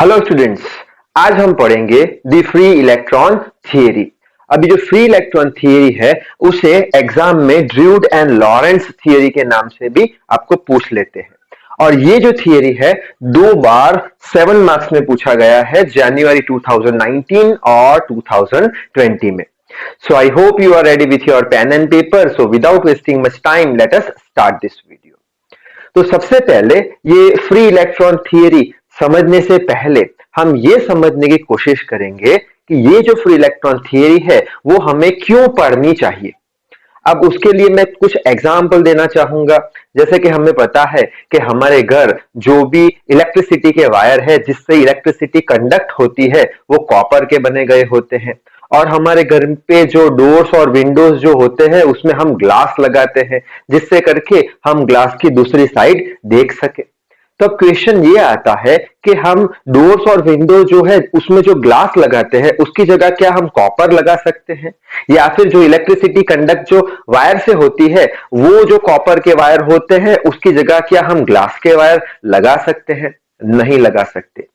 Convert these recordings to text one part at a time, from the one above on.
Hello students, आज हम पढ़ेंगे द फ्री इलेक्ट्रॉन थियरी। अभी जो फ्री इलेक्ट्रॉन थियरी है उसे एग्जाम में ड्रूड एंड लॉरेंस थियरी के नाम से भी आपको पूछ लेते हैं। और ये जो थियरी है 2 बार 7 मार्क्स में पूछा गया है, जनवरी 2019 और 2020 में। So I hope you are ready with your pen and paper. So without wasting much time, let us start this video. तो सबसे पहले ये फ्री इलेक्ट्रॉन थियरी समझने से पहले हम ये समझने की कोशिश करेंगे कि ये जो फ्री इलेक्ट्रॉन थियरी है वो हमें क्यों पढ़नी चाहिए। अब उसके लिए मैं कुछ एग्जाम्पल देना चाहूंगा। जैसे कि हमें पता है कि हमारे घर जो भी इलेक्ट्रिसिटी के वायर है जिससे इलेक्ट्रिसिटी कंडक्ट होती है वो कॉपर के बने गए होते हैं, और हमारे घर पे जो डोर्स और विंडोज जो होते हैं उसमें हम ग्लास लगाते हैं जिससे करके हम ग्लास की दूसरी साइड देख सके। तो क्वेश्चन ये आता है कि हम डोर्स और विंडो जो है उसमें जो ग्लास लगाते हैं उसकी जगह क्या हम कॉपर लगा सकते हैं, या फिर जो इलेक्ट्रिसिटी कंडक्ट जो वायर से होती है वो जो कॉपर के वायर होते हैं उसकी जगह क्या हम ग्लास के वायर लगा सकते हैं? नहीं लगा सकते।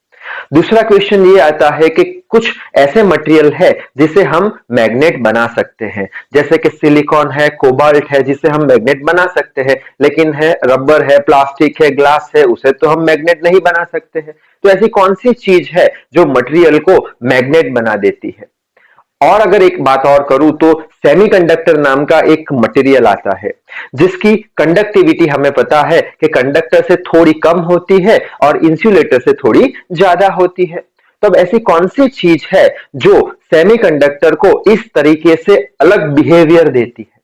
दूसरा क्वेश्चन ये आता है कि कुछ ऐसे मटेरियल है जिसे हम मैग्नेट बना सकते हैं, जैसे कि सिलिकॉन है, कोबाल्ट है, जिसे हम मैग्नेट बना सकते हैं, लेकिन है रबर है, प्लास्टिक है, ग्लास है, उसे तो हम मैग्नेट नहीं बना सकते हैं। तो ऐसी कौन सी चीज है जो मटेरियल को मैग्नेट बना देती है? और अगर एक बात और करूं तो सेमीकंडक्टर नाम का एक मटेरियल आता है जिसकी कंडक्टिविटी हमें पता है कि कंडक्टर से थोड़ी कम होती है और इंसुलेटर से थोड़ी ज्यादा होती है। तो अब ऐसी कौन सी चीज है जो सेमीकंडक्टर को इस तरीके से अलग बिहेवियर देती है?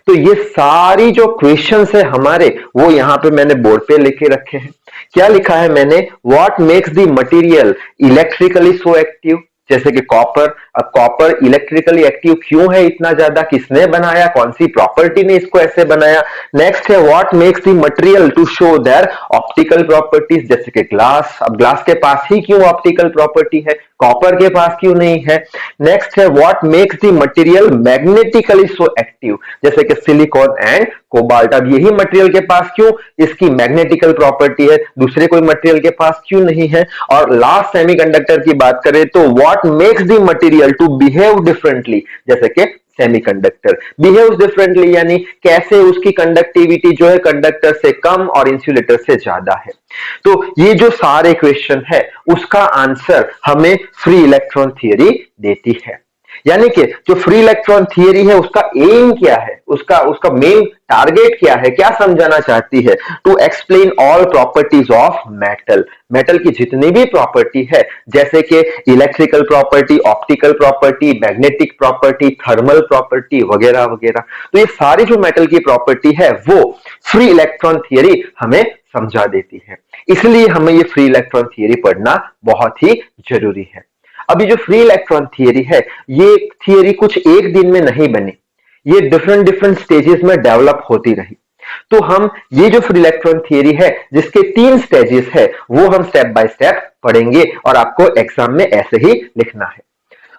तो ये सारी जो क्वेश्चंस है हमारे वो यहां पे मैंने बोर्ड पे लिखे रखे हैं। क्या लिखा है मैंने? What makes the material electrically so active, जैसे कि कॉपर। अब कॉपर इलेक्ट्रिकली एक्टिव क्यों है इतना ज्यादा, किसने बनाया, कौन सी प्रॉपर्टी ने इसको ऐसे बनाया। नेक्स्ट है what makes the material to show their optical properties, जैसे कि ग्लास। अब ग्लास के पास ही क्यों ऑप्टिकल प्रॉपर्टी है, कॉपर के पास क्यों नहीं है। नेक्स्ट है what makes the material magnetically so active, जैसे कि सिलिकॉन एंड कोबाल्ट। अब यही मटेरियल के पास क्यों इसकी मैग्नेटिकल प्रॉपर्टी है, दूसरे कोई मटेरियल के पास क्यों नहीं है। और लास्ट सेमीकंडक्टर की बात करें तो what makes the material to behave differently, जैसे कि सेमीकंडक्टर बिहेव्स डिफरेंटली, यानी कैसे उसकी कंडक्टिविटी जो है कंडक्टर से कम और इंसुलेटर से ज्यादा है। तो ये जो सारे क्वेश्चन है उसका आंसर हमें फ्री इलेक्ट्रॉन थियरी देती है। यानी कि जो फ्री इलेक्ट्रॉन थियरी है उसका एम क्या है, उसका उसका मेन टारगेट क्या है, क्या समझाना चाहती है? To explain all properties of metal. Metal की जितनी भी प्रॉपर्टी है जैसे कि electrical property, optical property, magnetic property, thermal property वगैरह वगैरह, तो ये सारी जो मेटल की प्रॉपर्टी है वो फ्री इलेक्ट्रॉन थियरी हमें समझा देती है। इसलिए हमें ये फ्री इलेक्ट्रॉन थियरी पढ़ना बहुत ही जरूरी है। अभी जो फ्री इलेक्ट्रॉन थियरी है ये थियरी कुछ एक दिन में नहीं बनी, ये डिफरेंट डिफरेंट स्टेजेस में डेवलप होती रही। तो हम ये जो फ्री इलेक्ट्रॉन थियरी है जिसके 3 स्टेजेस है वो हम स्टेप बाय स्टेप पढ़ेंगे और आपको एग्जाम में ऐसे ही लिखना है।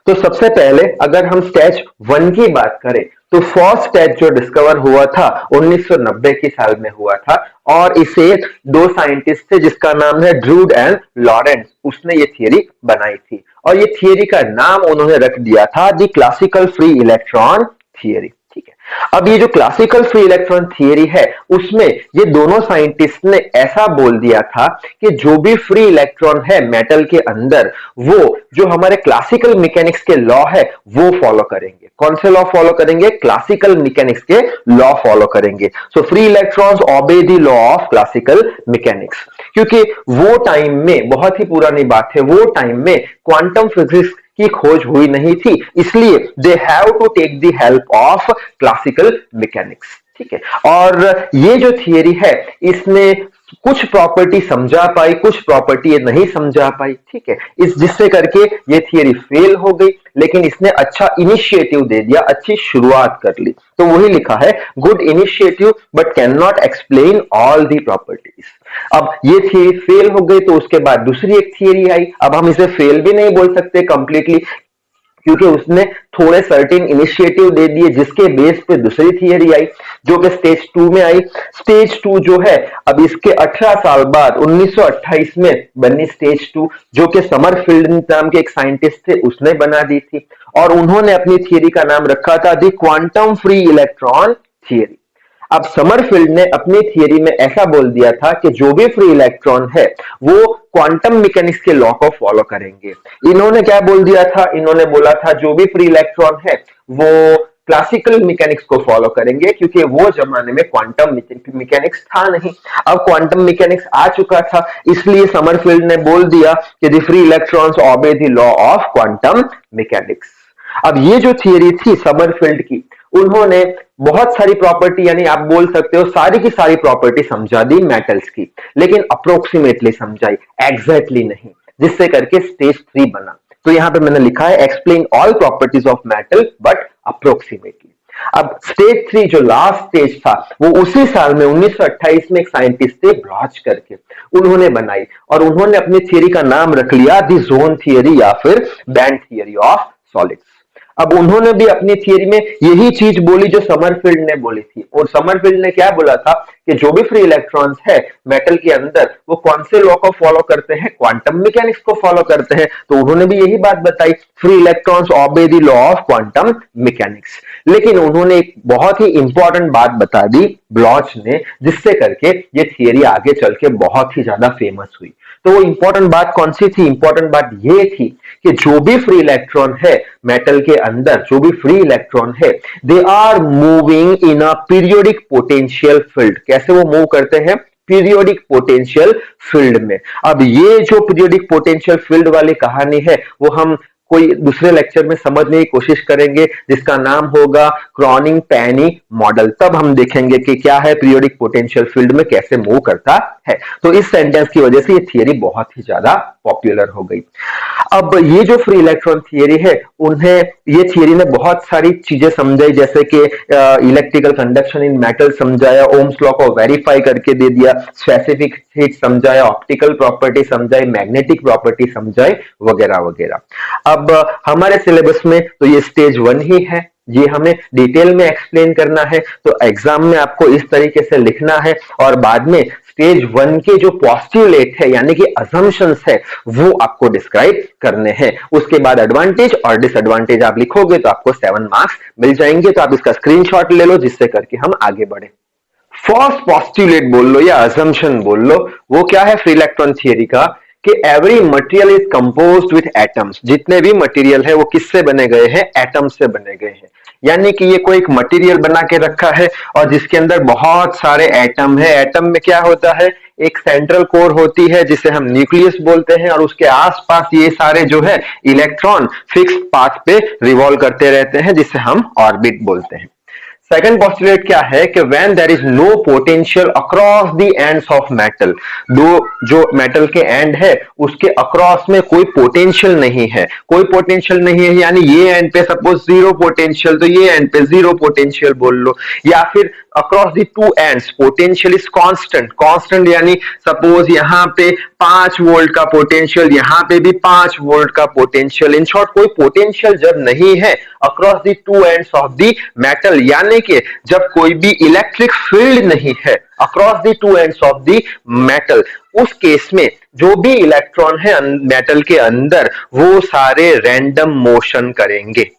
तो सबसे पहले अगर हम स्टेज 1 की बात करें तो फर्स्ट स्टेज जो डिस्कवर हुआ था 1990 की साल में हुआ था, और इसे 2 साइंटिस्ट थे जिसका नाम है ड्रूड एंड लॉरेंस, उसने ये थियरी बनाई थी और ये थियरी का नाम उन्होंने रख दिया था the classical free electron theory. ठीक है, अब ये जो क्लासिकल फ्री इलेक्ट्रॉन थियरी है उसमें ये दोनों साइंटिस्ट ने ऐसा बोल दिया था कि जो भी फ्री इलेक्ट्रॉन है मेटल के अंदर वो जो हमारे क्लासिकल मैकेनिक्स के लॉ है वो फॉलो करेंगे। कौन से लॉ फॉलो करेंगे? क्लासिकल मैकेनिक्स के लॉ फॉलो करेंगे। So free electrons obey the law of classical mechanics, क्योंकि वो टाइम में, बहुत ही पुरानी बात है, वो टाइम में क्वांटम फिजिक्स की खोज हुई नहीं थी, इसलिए they have to take the help of classical mechanics. ठीक है, और ये जो थियरी है इसने कुछ प्रॉपर्टी समझा पाई, कुछ प्रॉपर्टी ये नहीं समझा पाई। ठीक है, इस जिससे करके ये थियरी फेल हो गई, लेकिन इसने अच्छा इनिशिएटिव दे दिया, अच्छी शुरुआत कर ली। तो वही लिखा है good initiative but can not explain all the properties. अब ये थियरी फेल हो गई तो उसके बाद दूसरी एक थियरी आई। अब हम इसे फेल भी नहीं बोल सकते कंप्लीटली, क्योंकि उसने थोड़े सर्टेन इनिशिएटिव दे दिए जिसके बेस पे दूसरी थियरी आई जो कि स्टेज 2 में आई। स्टेज 2 जो है अब इसके 18 साल बाद 1928 में बनी स्टेज 2, जो कि समरफील्ड नाम के एक साइंटिस्ट थे उसने बना दी थी, और उन्होंने अपनी थियरी का नाम रखा था the quantum free electron theory. अब समरफील्ड ने अपनी थियरी में ऐसा बोल दिया था कि जो भी फ्री इलेक्ट्रॉन है वो क्वांटम मैकेनिक्स के लॉ को फॉलो करेंगे। इन्होंने क्या बोल दिया था, इन्होंने बोला था जो भी फ्री इलेक्ट्रॉन है वो क्लासिकल मैकेनिक्स को फॉलो करेंगे, क्योंकि वो जमाने में क्वांटम मैकेनिक्स था नहीं। अब क्वांटम मैकेनिक्स आ चुका था, इसलिए समरफील्ड ने बोल दिया कि the free electrons obey the law of quantum mechanics. अब ये जो थियरी थी समरफील्ड की, उन्होंने बहुत सारी प्रॉपर्टी, यानी आप बोल सकते हो सारी की सारी प्रॉपर्टी समझा दी मेटल्स की, लेकिन अप्रोक्सीमेटली समझाई, एग्जैक्टली नहीं, जिससे करके स्टेज 3 बना। तो यहां पे मैंने लिखा है explain all properties of metal but approximately. अब स्टेज 3 जो लास्ट स्टेज था वो उसी साल में 1928 में एक साइंटिस्ट थे ब्लॉच करके, उन्होंने बनाई, और उन्होंने अपनी थियरी का नाम रख लिया दी जोन थियरी या फिर बैंड थियरी ऑफ सॉलिड्स। अब उन्होंने भी अपनी थियरी में यही चीज बोली जो समरफील्ड ने बोली थी, और समरफील्ड ने क्या बोला था कि जो भी फ्री इलेक्ट्रॉन्स है मेटल के अंदर वो कौन से लॉ को फॉलो करते हैं, क्वांटम मैकेनिक्स को फॉलो करते हैं। तो उन्होंने भी यही बात बताई, free electrons obey the law of quantum mechanics. लेकिन उन्होंने एक बहुत ही इंपॉर्टेंट बात बता दी ब्लॉच ने, जिससे करके ये थियरी आगे चल के बहुत ही ज्यादा फेमस हुई। तो वो इंपॉर्टेंट बात कौन सी थी? इंपॉर्टेंट बात ये थी कि जो भी फ्री इलेक्ट्रॉन है मेटल के अंदर, जो भी फ्री इलेक्ट्रॉन है, they are moving in a periodic potential field. कैसे वो मूव करते हैं? पीरियोडिक पोटेंशियल फील्ड में। अब ये जो पीरियोडिक पोटेंशियल फील्ड वाली कहानी है वो हम कोई दूसरे लेक्चर में समझने की कोशिश करेंगे, जिसका नाम होगा क्रॉनिंग पेनी मॉडल। तब हम देखेंगे कि क्या है पीरियोडिक पोटेंशियल फील्ड में कैसे मूव करता है। तो इस सेंटेंस की वजह से ये थियरी बहुत ही ज्यादा पॉपुलर हो गई। अब ये जो फ्री इलेक्ट्रॉन थियरी है, उन्हें ये थियरी ने बहुत सारी चीजें समझाई, जैसे कि इलेक्ट्रिकल कंडक्शन इन मेटल समझाया, ओम्स लॉ को वेरीफाई करके दे दिया, स्पेसिफिक हीट समझाया, ऑप्टिकल प्रॉपर्टी समझाई, मैग्नेटिक प्रॉपर्टी समझाई, वगैरह वगैरह। अब हमारे सिलेबस में तो ये स्टेज 1 ही है, ये हमें डिटेल में एक्सप्लेन करना है, तो एग्जाम में आपको इस तरीके से लिखना है, और बाद में स्टेज 1 के जो पॉस्टुलेट है यानी कि असम्पशंस है वो आपको डिस्क्राइब करने हैं। उसके बाद एडवांटेज और डिसएडवांटेज आप लिखोगे तो आपको 7 मार्क्स मिल जाएंगे। तो आप इसका स्क्रीनशॉट ले लो, जिससे करके हम आगे बढ़े। फर्स्ट पॉस्टुलेट बोल लो या असम्पशन बोल लो, वो क्या है फ्री इलेक्ट्रॉन थियरी का, कि every material is composed with atoms. जितने भी मटेरियल है वो किससे बने गए हैं? एटम से बने गए हैं। यानी कि ये कोई एक मटेरियल बना के रखा है और जिसके अंदर बहुत सारे एटम है। एटम में क्या होता है? एक सेंट्रल कोर होती है जिसे हम न्यूक्लियस बोलते हैं, और उसके आसपास ये सारे जो है इलेक्ट्रॉन फिक्स पाथ पे रिवॉल्व करते रहते हैं, जिसे हम ऑर्बिट बोलते हैं। सेकंड पोस्टुलेट क्या है कि when there is no potential across the ends of metal, दो जो मेटल के एंड है उसके अक्रॉस में कोई पोटेंशियल नहीं है, कोई पोटेंशियल नहीं है, यानी ये एंड पे सपोज जीरो पोटेंशियल, तो ये एंड पे जीरो पोटेंशियल बोल लो, या फिर across the two ends potential is constant. Constant यानी सपोज यहाँ पे 5 वोल्ट का पोटेंशियल, यहाँ पे भी 5 वोल्ट का पोटेंशियल। इन शॉर्ट कोई पोटेंशियल जब नहीं है across the two ends of the metal, यानी कि जब कोई भी इलेक्ट्रिक फील्ड नहीं है across the two ends of the metal, उस केस में जो भी इलेक्ट्रॉन है मेटल के अंदर वो सारे रैंडम मोशन करेंगे।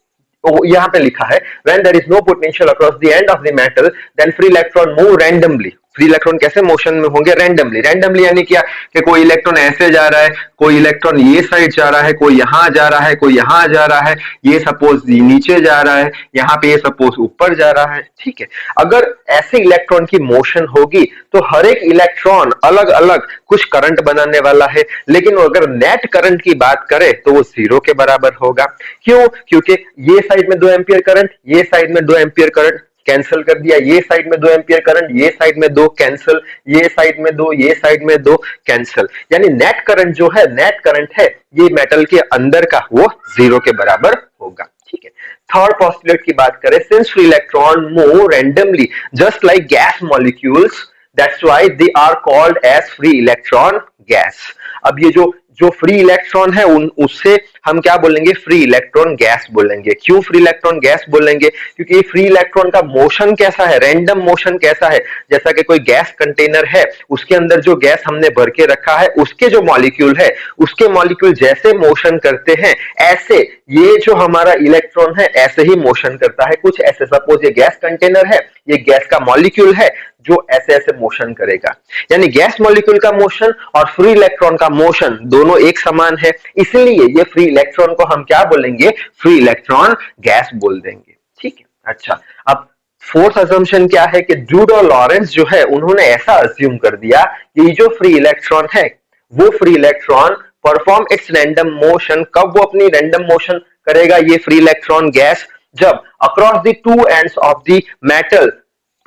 तो यहां पे लिखा है when there is no potential across the end of the metal then free electron move randomly। Free electron कैसे मोशन में होंगे? रैंडमली। रैंडमली यानी क्या कि कोई इलेक्ट्रॉन ऐसे जा रहा है, कोई इलेक्ट्रॉन ये साइड जा रहा है, कोई यहां जा रहा है, कोई यहां जा रहा है, ये सपोज नीचे जा रहा है, यहाँ पे ये सपोज ऊपर जा रहा है। ठीक है, अगर ऐसे इलेक्ट्रॉन की मोशन होगी तो हर एक इलेक्ट्रॉन अलग अलग कुछ करंट बनाने वाला है, लेकिन अगर नेट करंट की बात करें तो वो 0 के बराबर होगा। क्यों? क्योंकि ये साइड में 2 एम्पियर करंट, ये साइड में 2 एम्पियर करंट, कैंसिल कर दिया, ये साइड में 2 एम्पियर करंट, ये साइड में 2 कैंसिल, ये साइड में 2, ये साइड में 2 कैंसिल। यानी नेट करंट जो है, नेट करंट है ये मेटल के अंदर का, वो 0 के बराबर होगा। ठीक है, थर्ड पोस्टुलेट की बात करें, since free electron move randomly just like gas molecules that's why they are called as free electron gas. अब ये जो फ्री इलेक्ट्रॉन है उससे हम क्या बोलेंगे, फ्री इलेक्ट्रॉन गैस बोलेंगे। क्यों फ्री इलेक्ट्रॉन गैस बोलेंगे, क्योंकि फ्री इलेक्ट्रॉन का मोशन कैसा है, रैंडम मोशन कैसा है। जैसा कि कोई गैस कंटेनर है, उसके अंदर जो गैस हमने भर के रखा है, उसके जो मॉलिक्यूल है, उसके मॉलिक्यूल जैसे मोशन करते हैं, ऐसे ये जो हमारा इलेक्ट्रॉन है ऐसे ही मोशन करता है। कुछ ऐसे, सपोज ये गैस कंटेनर है, ये गैस का मॉलिक्यूल है जो ऐसे ऐसे मोशन करेगा। यानी गैस मॉलिक्यूल का मोशन और फ्री इलेक्ट्रॉन का मोशन दोनों एक समान है, इसलिए ये फ्री इलेक्ट्रॉन को हम क्या बोलेंगे, फ्री इलेक्ट्रॉन गैस बोल देंगे। ठीक है, अच्छा, अब फोर्थ असम्पशन क्या है कि ड्रूड और लॉरेंस जो है उन्होंने ऐसा अज्यूम कर दिया कि जो फ्री इलेक्ट्रॉन है वो free electron perform it's random motion. कब वो अपनी रैंडम मोशन करेगा ये फ्री इलेक्ट्रॉन गैस, जब across the two ends of the metal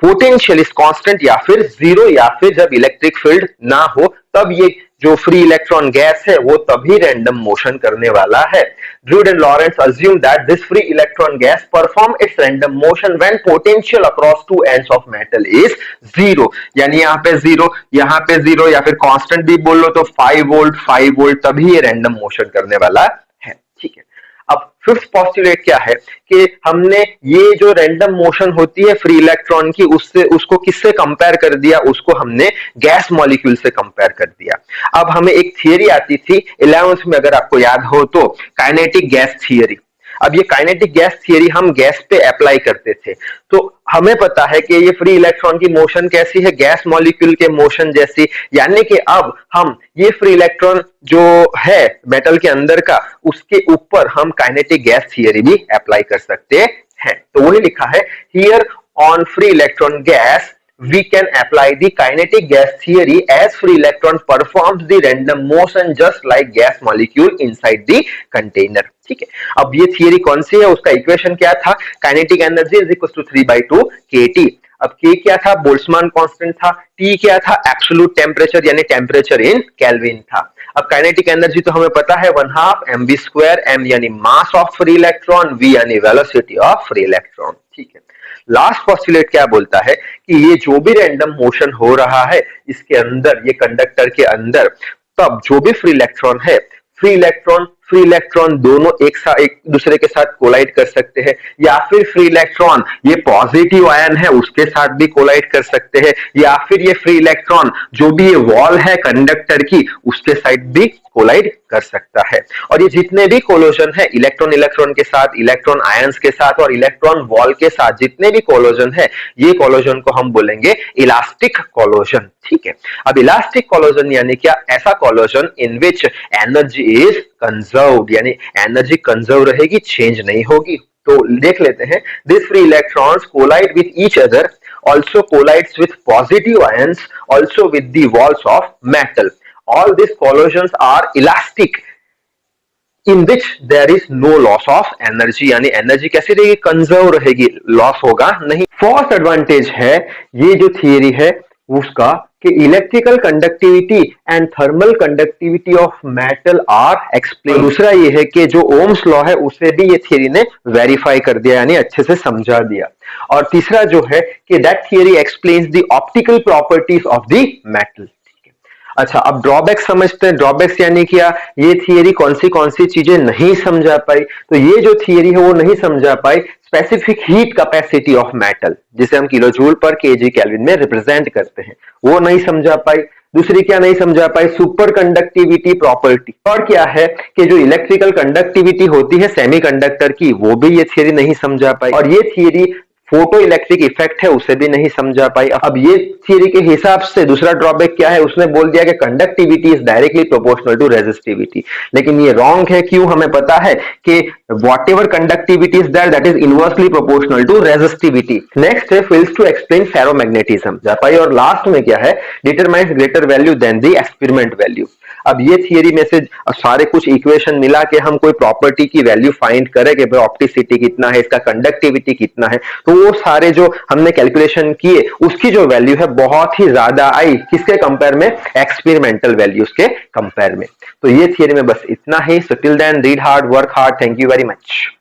potential is constant या फिर जीरो, या फिर जब इलेक्ट्रिक फील्ड ना हो, तब ये जो फ्री इलेक्ट्रॉन गैस है वो तभी रैंडम मोशन करने वाला है। Drude and Lorentz assume that this free electron gas perform its random motion when potential across two ends of metal is zero। यानी यहाँ पे जीरो, यहाँ पे जीरो, या फिर कांस्टेंट भी बोल लो तो 5 वोल्ट, तभी ये रैंडम मोशन करने वाला है। ठीक है, अब फिफ्थ पोस्टुलेट क्या है कि हमने ये जो रैंडम मोशन होती है फ्री इलेक्ट्रॉन की, उससे उसको किससे कंपेयर कर दिया, उसको हमने गैस मॉलिक्यूल से कंपेयर कर दिया। अब हमें एक थियरी आती थी 11th में, अगर आपको याद हो तो, काइनेटिक गैस थियरी। अब ये काइनेटिक गैस थियरी हम गैस पे अप्लाई करते थे, तो हमें पता है कि ये फ्री इलेक्ट्रॉन की मोशन कैसी है, गैस मॉलिक्यूल के मोशन जैसी। यानी कि अब हम ये फ्री इलेक्ट्रॉन जो है मेटल के अंदर का, उसके ऊपर हम काइनेटिक गैस थियरी भी अप्लाई कर सकते हैं। तो वही लिखा है, here on free electron gas we can apply the kinetic gas theory as free electron performs the random motion just like gas molecule inside the container। ठीक है, अब ये थियरी कौन सी है, उसका इक्वेशन क्या था, kinetic energy is equal to 3/2 kT। अब K क्या था, बोल्ट्जमान कांस्टेंट था, T क्या था, एब्सोल्यूट टेम्परेचर यानी टेम्परेचर इन केल्विन था। अब काइनेटिक एनर्जी तो हमें पता है 1/2 mv², m यानी mass of free electron, v यानी वेलोसिटी ऑफ फ्री इलेक्ट्रॉन। ठीक है, लास्ट पोस्टुलेट क्या बोलता है कि ये जो भी रैंडम मोशन हो रहा है इसके अंदर, ये कंडक्टर के अंदर, तब जो भी फ्री इलेक्ट्रॉन है, फ्री इलेक्ट्रॉन दोनों एक दूसरे के साथ कोलाइड कर सकते हैं, या फिर फ्री इलेक्ट्रॉन ये पॉजिटिव आयन है उसके साथ भी कोलाइड कर सकते हैं, या फिर ये फ्री इलेक्ट्रॉन जो भी ये वॉल है कंडक्टर की उसके साथ भी कोलाइड कर सकता है। और ये जितने भी कोलोजन है, इलेक्ट्रॉन इलेक्ट्रॉन के साथ, इलेक्ट्रॉन आयंस के साथ और इलेक्ट्रॉन वॉल के साथ, जितने भी कोलोजन है, ये कोलोजन को हम बोलेंगे इलास्टिक कोलोजन। ठीक है, अब इलास्टिक कोलोजन यानी क्या, ऐसा collision in which energy is conserved, यानी एनर्जी कंजर्व रहेगी, चेंज नहीं होगी। तो देख लेते हैं, this free electrons collide with each other, also collides with positive ions, also with the walls of metal। All these collisions are elastic in which there is no loss of energy, यानी energy कैसी रहेगी, conserve रहेगी, loss होगा नहीं। Fourth advantage है ये जो theory है उसका कि electrical conductivity and thermal conductivity of metal are explain. दूसरा ये है कि जो ओम्स लॉ है उसे भी ये थियरी ने वेरीफाई कर दिया, यानी अच्छे से समझा दिया। और तीसरा जो है कि that theory explains the optical properties of the metal. अच्छा, अब ड्रॉबैक्स समझते हैं। ड्रॉबैक्स यानी क्या, ये थियरी कौन सी चीजें नहीं समझा पाई, तो ये जो थियरी है वो नहीं समझा पाई specific heat capacity of metal, जिसे हम किलो जूल पर केजी केल्विन में रिप्रेजेंट करते हैं, वो नहीं समझा पाई। दूसरी क्या नहीं समझा पाई, सुपर कंडक्टिविटी प्रॉपर्टी। और क्या है कि जो इलेक्ट्रिकल कंडक्टिविटी होती है सेमीकंडक्टर की, वो भी ये थियरी नहीं समझा पाई। और ये थियरी फोटो इलेक्ट्रिक इफेक्ट है उसे भी नहीं समझा पाई। अब ये थियरी के हिसाब से दूसरा ड्रॉबैक क्या है, उसने बोल दिया कि conductivity is directly proportional to resistivity, लेकिन ये रॉन्ग है। क्यों, हमें पता है कि whatever conductivity is there that is inversely proportional to resistivity. Next है फेल्स टू एक्सप्लेन फेरोमैग्नेटिज्म जा पाई। और लास्ट में क्या है, determines greater value than the experiment value. अब ये थियरी में से सारे कुछ इक्वेशन मिला के हम कोई प्रॉपर्टी की वैल्यू फाइंड करें कि भाई ऑप्टिसिटी कितना है, इसका कंडक्टिविटी कितना है, तो वो सारे जो हमने कैलकुलेशन किए उसकी जो वैल्यू है बहुत ही ज्यादा आई, किसके कंपेयर में, एक्सपेरिमेंटल वैल्यूज के कंपेयर में। तो ये थियरी में बस इतना ही। So till then read hard, work hard. Thank you very much.